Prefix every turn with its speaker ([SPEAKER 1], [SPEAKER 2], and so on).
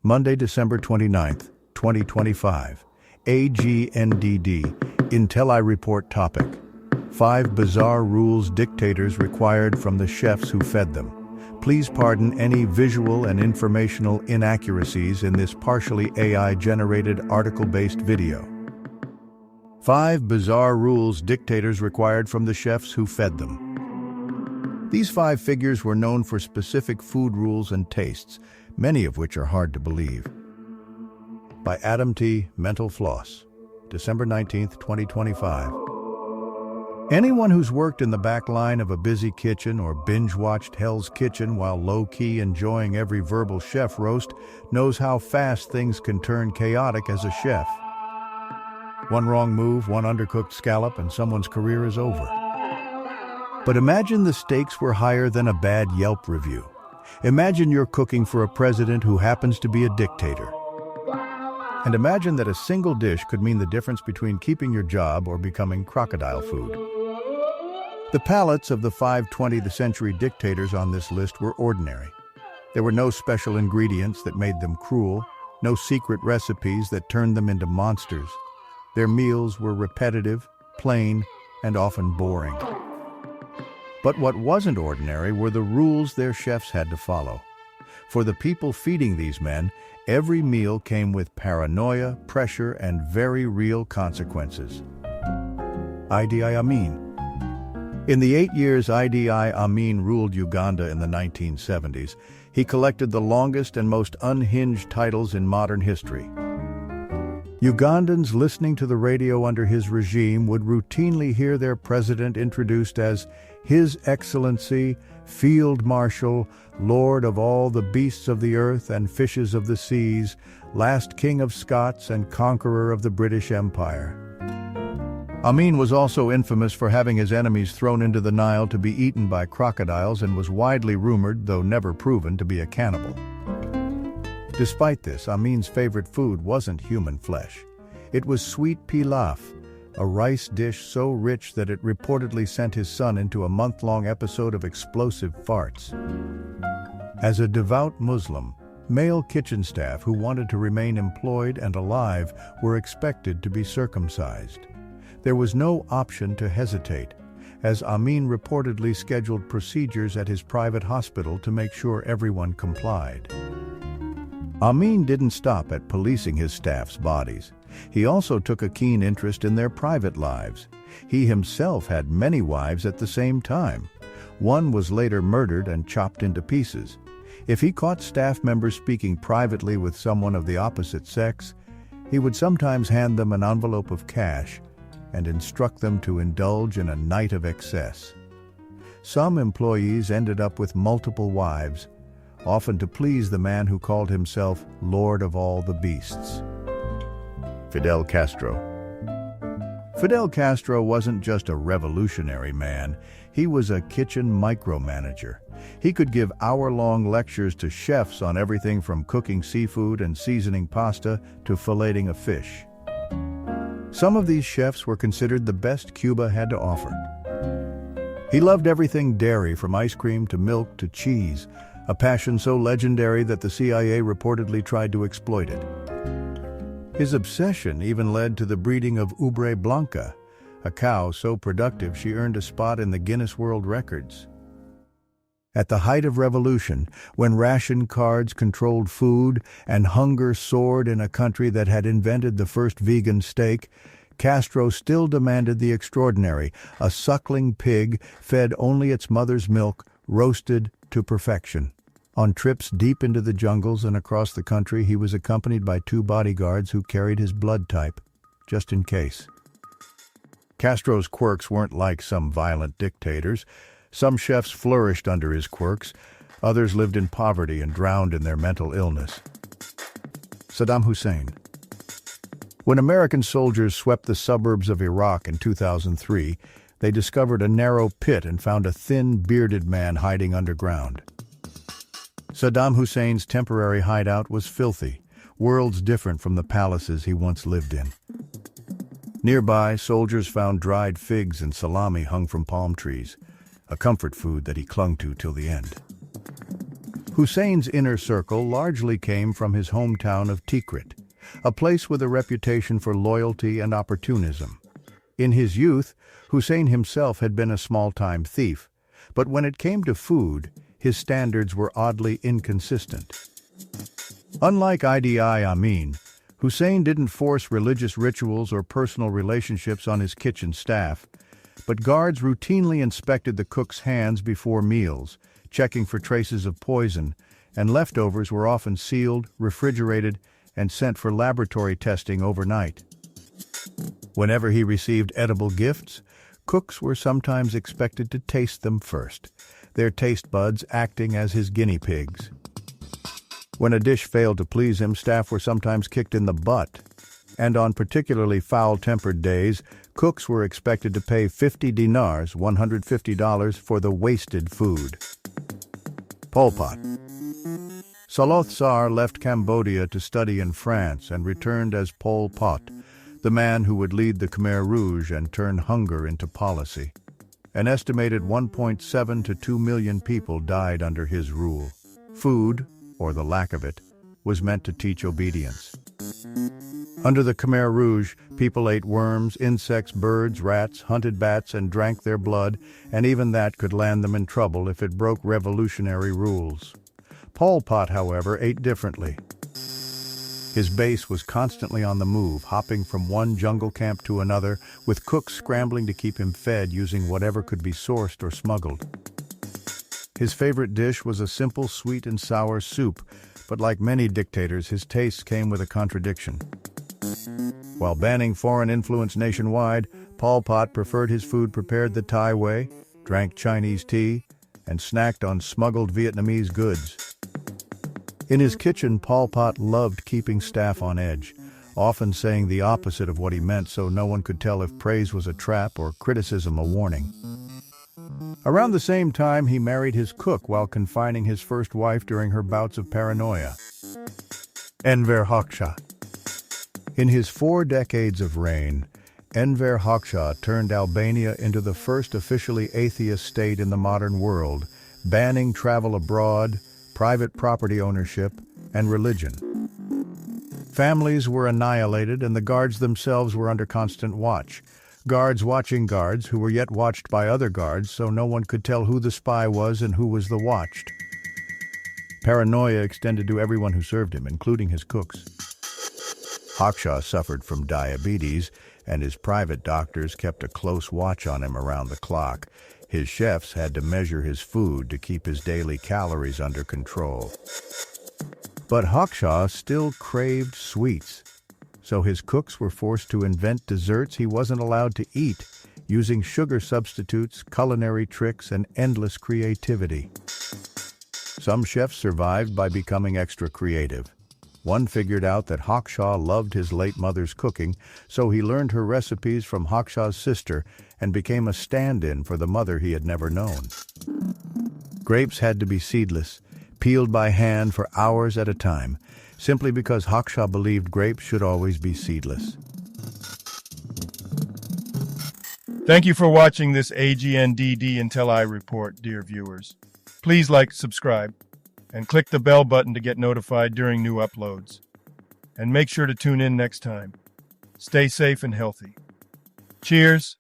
[SPEAKER 1] Monday, December 29th, 2025. AGNDD, Intelli Report topic. 5 bizarre rules dictators required from the chefs who fed them. Please pardon any visual and informational inaccuracies in this partially AI-generated article-based video. 5 bizarre rules dictators required from the chefs who fed them. These 5 figures were known for specific food rules and tastes, many of which are hard to believe. By Adam T. Mental Floss, December 19, 2025. Anyone who's worked in the back line of a busy kitchen or binge-watched Hell's Kitchen while low-key enjoying every verbal chef roast knows how fast things can turn chaotic as a chef. One wrong move, one undercooked scallop, and someone's career is over. But imagine the stakes were higher than a bad Yelp review. Imagine you're cooking for a president who happens to be a dictator. And imagine that a single dish could mean the difference between keeping your job or becoming crocodile food. The palates of the 5 20th century dictators on this list were ordinary. There were no special ingredients that made them cruel, no secret recipes that turned them into monsters. Their meals were repetitive, plain, and often boring. But what wasn't ordinary were the rules their chefs had to follow. For the people feeding these men, every meal came with paranoia, pressure, and very real consequences. Idi Amin. In the 8 years Idi Amin ruled Uganda in the 1970s, he collected the longest and most unhinged titles in modern history. Ugandans listening to the radio under his regime would routinely hear their president introduced as His Excellency, Field Marshal, Lord of all the beasts of the earth and fishes of the seas, last King of Scots and conqueror of the British Empire. Amin was also infamous for having his enemies thrown into the Nile to be eaten by crocodiles and was widely rumored, though never proven, to be a cannibal. Despite this, Amin's favorite food wasn't human flesh. It was sweet pilaf, a rice dish so rich that it reportedly sent his son into a month-long episode of explosive farts. As a devout Muslim, male kitchen staff who wanted to remain employed and alive were expected to be circumcised. There was no option to hesitate, as Amin reportedly scheduled procedures at his private hospital to make sure everyone complied. Amin didn't stop at policing his staff's bodies. He also took a keen interest in their private lives. He himself had many wives at the same time. One was later murdered and chopped into pieces. If he caught staff members speaking privately with someone of the opposite sex, he would sometimes hand them an envelope of cash and instruct them to indulge in a night of excess. Some employees ended up with multiple wives, often to please the man who called himself Lord of all the beasts. Fidel Castro. Fidel Castro wasn't just a revolutionary man, he was a kitchen micromanager. He could give hour-long lectures to chefs on everything from cooking seafood and seasoning pasta to filleting a fish. Some of these chefs were considered the best Cuba had to offer. He loved everything dairy, from ice cream to milk to cheese, a passion so legendary that the CIA reportedly tried to exploit it. His obsession even led to the breeding of Ubre Blanca, a cow so productive she earned a spot in the Guinness World Records. At the height of revolution, when ration cards controlled food and hunger soared in a country that had invented the first vegan steak, Castro still demanded the extraordinary, a suckling pig fed only its mother's milk, roasted to perfection. On trips deep into the jungles and across the country, he was accompanied by 2 bodyguards who carried his blood type, just in case. Castro's quirks weren't like some violent dictators. Some chefs flourished under his quirks, others lived in poverty and drowned in their mental illness. Saddam Hussein. When American soldiers swept the suburbs of Iraq in 2003, they discovered a narrow pit and found a thin, bearded man hiding underground. Saddam Hussein's temporary hideout was filthy, worlds different from the palaces he once lived in. Nearby, soldiers found dried figs and salami hung from palm trees, a comfort food that he clung to till the end. Hussein's inner circle largely came from his hometown of Tikrit, a place with a reputation for loyalty and opportunism. In his youth, Hussein himself had been a small-time thief, but when it came to food, his standards were oddly inconsistent. Unlike Idi Amin, Hussein didn't force religious rituals or personal relationships on his kitchen staff, but guards routinely inspected the cook's hands before meals, checking for traces of poison, and leftovers were often sealed, refrigerated, and sent for laboratory testing overnight. Whenever he received edible gifts, cooks were sometimes expected to taste them first, their taste buds acting as his guinea pigs. When a dish failed to please him, staff were sometimes kicked in the butt, and on particularly foul-tempered days, cooks were expected to pay 50 dinars, $150, for the wasted food. Pol Pot. Saloth Sar left Cambodia to study in France and returned as Pol Pot, the man who would lead the Khmer Rouge and turn hunger into policy. An estimated 1.7 to 2 million people died under his rule. Food, or the lack of it, was meant to teach obedience. Under the Khmer Rouge, people ate worms, insects, birds, rats, hunted bats, and drank their blood, and even that could land them in trouble if it broke revolutionary rules. Pol Pot, however, ate differently. His base was constantly on the move, hopping from one jungle camp to another, with cooks scrambling to keep him fed using whatever could be sourced or smuggled. His favorite dish was a simple sweet and sour soup, but like many dictators, his tastes came with a contradiction. While banning foreign influence nationwide, Pol Pot preferred his food prepared the Thai way, drank Chinese tea, and snacked on smuggled Vietnamese goods. In his kitchen, Pol Pot loved keeping staff on edge, often saying the opposite of what he meant so no one could tell if praise was a trap or criticism a warning. Around the same time, he married his cook while confining his first wife during her bouts of paranoia. Enver Hoxha. In his 4 decades of reign, Enver Hoxha turned Albania into the first officially atheist state in the modern world, banning travel abroad, private property ownership, and religion. Families were annihilated and the guards themselves were under constant watch. Guards watching guards who were yet watched by other guards, so no one could tell who the spy was and who was the watched. Paranoia extended to everyone who served him, including his cooks. Hoxha suffered from diabetes, and his private doctors kept a close watch on him around the clock. His chefs had to measure his food to keep his daily calories under control. But Hoxha still craved sweets, so his cooks were forced to invent desserts he wasn't allowed to eat, using sugar substitutes, culinary tricks, and endless creativity. Some chefs survived by becoming extra creative. One figured out that Hoxha loved his late mother's cooking, so he learned her recipes from Hoxha's sister and became a stand-in for the mother he had never known. Grapes had to be seedless, peeled by hand for hours at a time, simply because Hoxha believed grapes should always be seedless.
[SPEAKER 2] Thank you for watching this AGNDD Until I Report, dear viewers. Please like, subscribe, and click the bell button to get notified during new uploads. And make sure to tune in next time. Stay safe and healthy. Cheers!